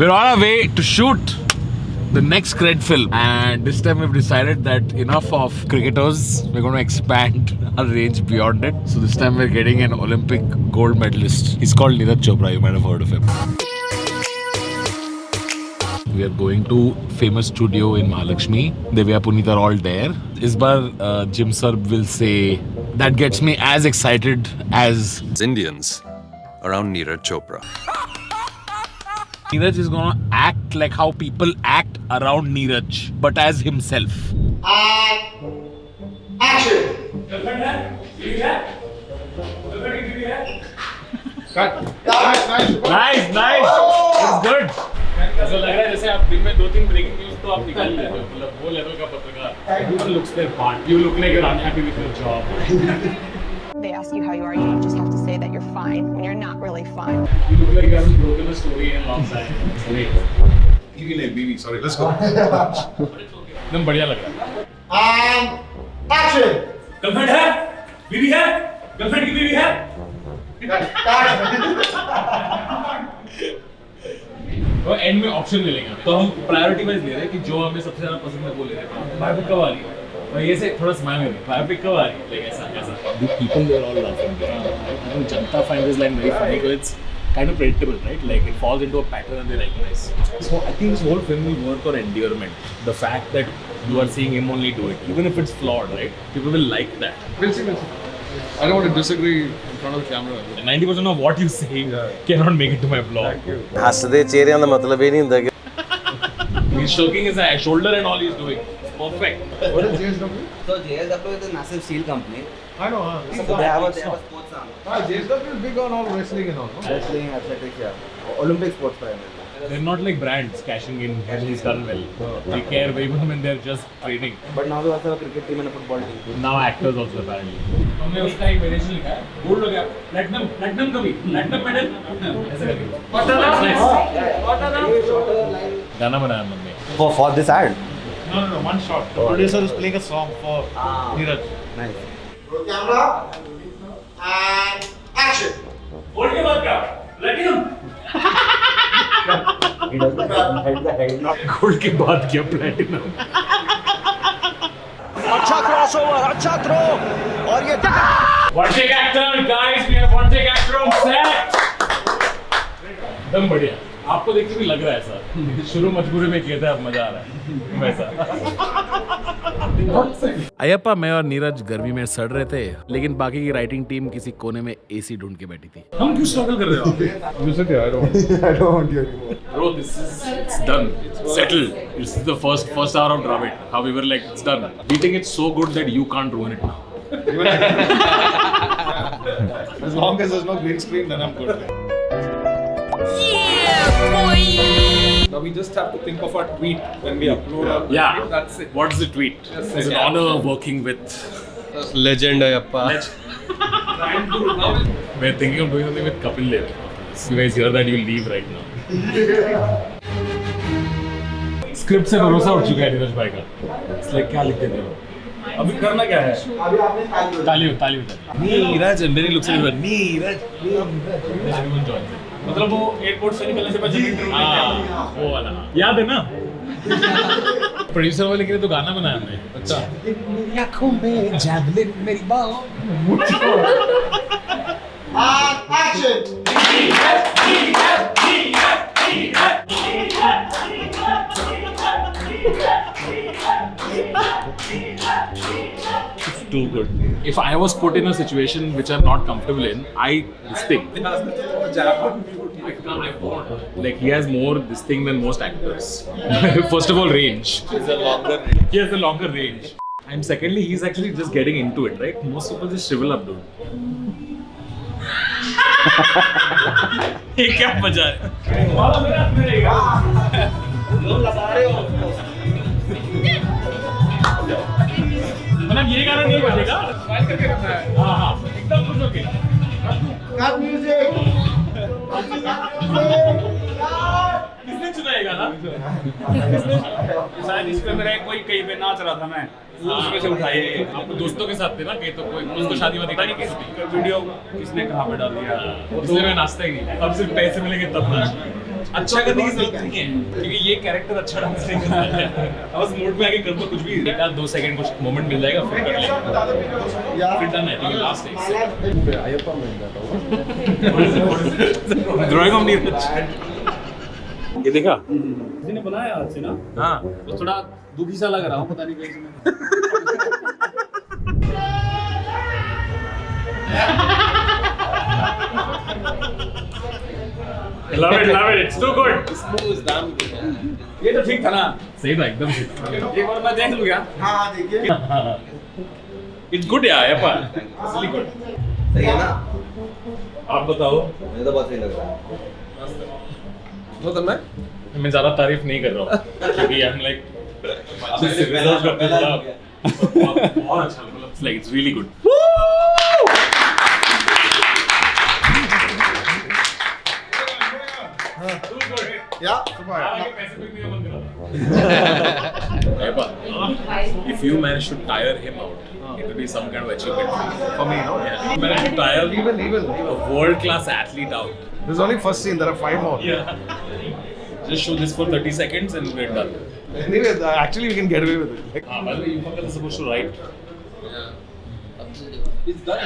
We're on our way to shoot the next Cred film, and this time we've decided that enough of cricketers. We're going to expand our range beyond it. So this time we're getting an Olympic gold medalist. He's called Neeraj Chopra. You might have heard of him. We are going to famous studio in Mahalakshmi. Devya, Puneet are all there. Is bar Jim sir will say that gets me as excited as Indians around Neeraj Chopra. Neeraj is gonna act like how people act around Neeraj, but as himself. Action! Nice. It's good. ऐसा लग रहा है जैसे आप दिन में 2-3 breaking news तो आप निकाल लेते हो, मतलब वो लेवल का पत्रकार. Everyone looks their part. You look like you're unhappy with your job. They ask you how you are, you just have to say that you're fine when you're not really fine. You look like you haven't broken a story in a long time. Sorry, let's go. एकदम बढ़िया लग रहा है. And action! Girlfriend है, बीवी है, girlfriend की बीवी है. तो एंड में ऑप्शन ले लेंगे, तो हम प्रायोरिटी वाइज ले रहे हैं कि जो हमें सबसे ज्यादा पसंद है वो ले रहे हैं. बायोपिक कब आ रही है? और ये से थोड़ा स्माइल में बायोपिक कब आ रही है? लाइक ऐसा. The people they are all laughing. I think Janta find this line very funny because it's kind of predictable, right? Like it falls into a pattern and they recognize. So I think this whole film will work on endearment. The fact that you are seeing him only do it, even if it's flawed, right? People will like that. We'll see. I don't want to disagree in front of the camera. 90% of what you say cannot make it to my blog. ਹੱਸਦੇ ਚਿਹਰਿਆਂ ਦਾ ਮਤਲਬ ਇਹ ਨਹੀਂ ਹੁੰਦਾ ਕਿ He's shaking his shoulder and all he's doing. It's perfect. What is JSW? So JSW is a massive steel company. I know. So they have a sports arm. JSW is big on all wrestling and all. No? Wrestling, athletics, yeah. Olympic sports primarily. They're not like brands cashing in when he's done well. They care very much when they're just training. But now they also have a cricket team and a football team. Now actors also apparently. हमने उसका एक variation लिखा है. Gold हो गया. Platinum कभी. Platinum medal. ऐसा करके. गाना बनाया हमने. For this ad? No, one shot. The producer is playing a song for Neeraj. Nice. Roll camera. And action! Gold के बाद क्या? Platinum. He doesn't hide the head. Gold के बाद क्या प्लैटिनम. अच्छा क्रॉसओवर, अच्छा थ्रो और ये One take actor, guys. We have one take actor on set. एकदम बढ़िया. आपको देख के भी लग रहा है ऐसा. शुरू मजबूरी में किया था, अब मजा आ रहा है. वैसा. अयप्पा, मैं और नीरज गर्मी में सड़ रहे थे, लेकिन बाकी की राइटिंग टीम किसी कोने में एसी ढूंढ के बैठी थी. हम क्यों स्ट्रगल कर रहे हो? You said yeah, I don't want you anymore. Bro, it's done. It's settled. This is the first hour of Dravid. How we were like, it's done. We think it's so good that you can't ruin it now. As long as there's no green screen, then I'm good. Now we just have to think of our tweet when we upload. Yeah. That's it. What's the tweet? It's an honor working with. legend ayappa. We're thinking of doing something with Kapil Dev. You guys hear that, you'll leave right now. Script से भरोसा उठ चुका है नीरज भाई का. इसलिए क्या लिख देते हो? अभी करना क्या है? अभी आपने ताली Neeraj and then he looks at me. Neeraj. Everyone joins. मतलब वो एयरपोर्ट से निकलने से पहले इंटरव्यू हाँ, वो वाला. याद है ना? प्रोड्यूसर वाले के लिए तो गाना बनाया हमने. अच्छा. मेरी आँखों में जैवलिन मेरी बाहों. And action! It's too good. If I was put in a situation which I'm not comfortable in, this thing. Like he has more this thing than most actors. First of all, range. He has a longer range. And secondly, he's actually just getting into it, right? Most people just shrivel up, dude. ये क्या मजा है? मतलब ये गाना नहीं बजेगा? File करके रखना है. हाँ, एकदम खुश होके. Cut music! किसने चुना ये गाना? शायद इस पे मेरा कोई कहीं पे नाच रहा था मैं. उसमें से उठाइए. आप दोस्तों के साथ थे ना कहीं तो कोई कुछ तो शादी वादी पता नहीं किस वीडियो किसने कहाँ पे डाल दिया. इसलिए मैं नाचता ही नहीं. अब सिर्फ पैसे मिलेंगे तब नाच. अच्छा करने की जरूरत नहीं है क्योंकि ये कैरेक्टर अच्छा ढंग से नहीं करता है। बस मूड में आके कर दो कुछ भी, एक आध 2 सेकंड कुछ मोमेंट मिल जाएगा फिर कर लेंगे, फिर डन है। ठीक है, लास्ट है ड्राइंग ऑफ नीरज। ये देखा किसी ने बनाया आज से ना, हाँ तो थोड़ा दुखी सा लग रहा हूँ, पता नहीं कैसे मैं। love it it's too good। ये तो ठीक था ना, सही था एकदम ठीक। एक बार मैं देख लूँ क्या? हाँ हाँ देखिए इट्स गुड यार यप्पा, इट्स गुड। सही है ना? आप बताओ। मुझे तो बहुत सही लग रहा है। बहुत है मैं ज्यादा तारीफ नहीं कर रहा हूँ क्योंकि आई एम लाइक बहुत अच्छा मतलब it's like it's really good. या If you manage to tire him out, it will be some kind of achievement for me. No? Yeah. You manage to tire a world-class athlete out. This is only first scene. There are 5 more. Yeah. Just show this for 30 seconds and we're done. Anyway, actually we can get away with it. Like, By the way, you fuckers are supposed to write. It's done,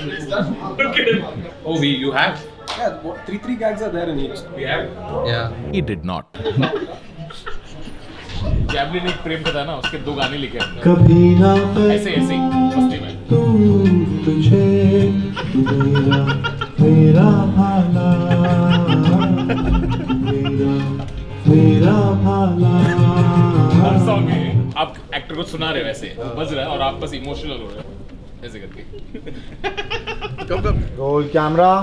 it's done. Look at him. Oh, you have? Yeah, 3 gags are there in each. We have? Yeah. He did not. Javelin एक प्रेम कथा ना, उसके 2 गाने लिखे हमने। कभी ना ऐसे ऐसे मस्ती में। तू तुझे तू मेरा भाला मेरा भाला। हर सॉन्ग में आप एक्टर को सुना रहे हो ऐसे बज रहा है और आप बस इमोशनल हो रहे हो ऐसे करके। Roll camera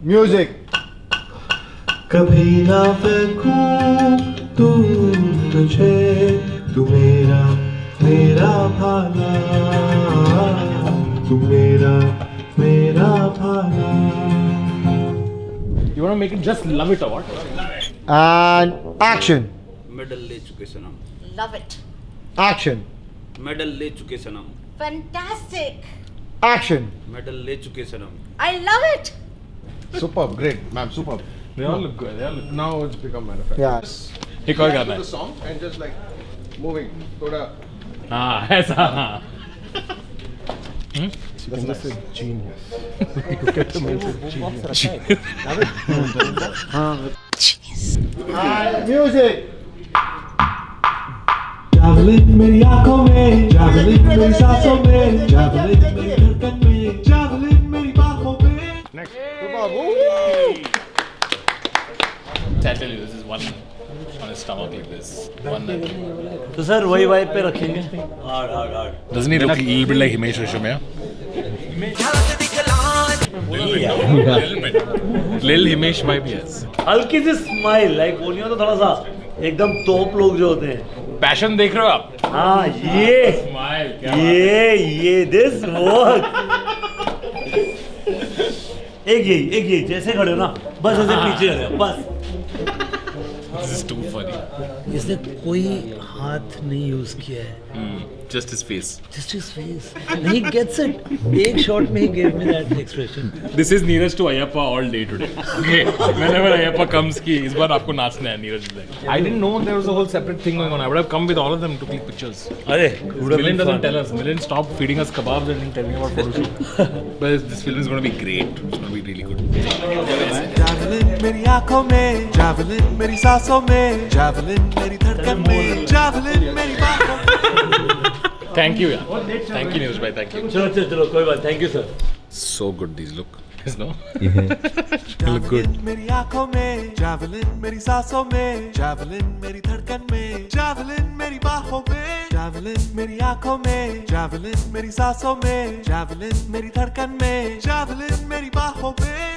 music. कभी ना फेंकूं तू तुझे तू मेरा भाला तू मेरा भाला। You want to make it just love it or what? And action medal ले चुके सनम, Love it. एक्शन मेडल ले चुके सनम, Fantastic. एक्शन मेडल ले चुके सनम। I love it. superb, great, ma'am, superb. They all look good. They all look. Now it's become manifest. Yes एक और गाना The song and just like moving, thoda. हाँ ऐसा हाँ। That's just a genius. Music. Javelin मेरी आंखों में javelin मेरी सांसों में जावलिन मेरी धड़कन में जावलिन मेरी बाहों में। Next, superb. I tell you, this is one on his stomach like this. One night. तो सर वही वाइब पे रखेंगे। Doesn't he look a little bit like Himesh Reshamya? Little Himesh vibe he has. हल्की सी smile like बोलियो तो थोड़ा सा एकदम तोप लोग जो होते हैं। Passion देख रहे हो आप? हाँ ये Smile. क्या ये दिस वर्क। एक यही जैसे खड़े हो ना बस ऐसे पीछे रहे बस। This is too funny. इसने कोई हाथ नहीं यूज किया है। Just his face. Just his face. And he gets it. एक shot में he gave me that expression. This is Neeraj to Ayyappa all day today. Okay. Whenever Ayyappa comes, ki इस बार आपको नाचना है Neeraj is like. I didn't know there was a whole separate thing going on. I would have come with all of them to click pictures. अरे Milind doesn't tell us. Milind stopped feeding us kebabs and telling about photo shoot. But this film is going to be great. It's going to be really good. Javelin मेरी आंखों में javelin मेरी सांसों में javelin मेरी धड़कन में javelin मेरी बाहों में। Thank you, yeah. Thank you, Neeraj bhai. Thank you. चलो कोई बात thank you sir. So good these look. Yes, no? Look good. मेरी आंखों में जावलिन मेरी सांसों में जावलिन मेरी धड़कन में जावलिन मेरी बाहों में जावलिन मेरी आंखों में जावलिन मेरी सांसों में जावलिन मेरी धड़कन में जावलिन मेरी बाहों में।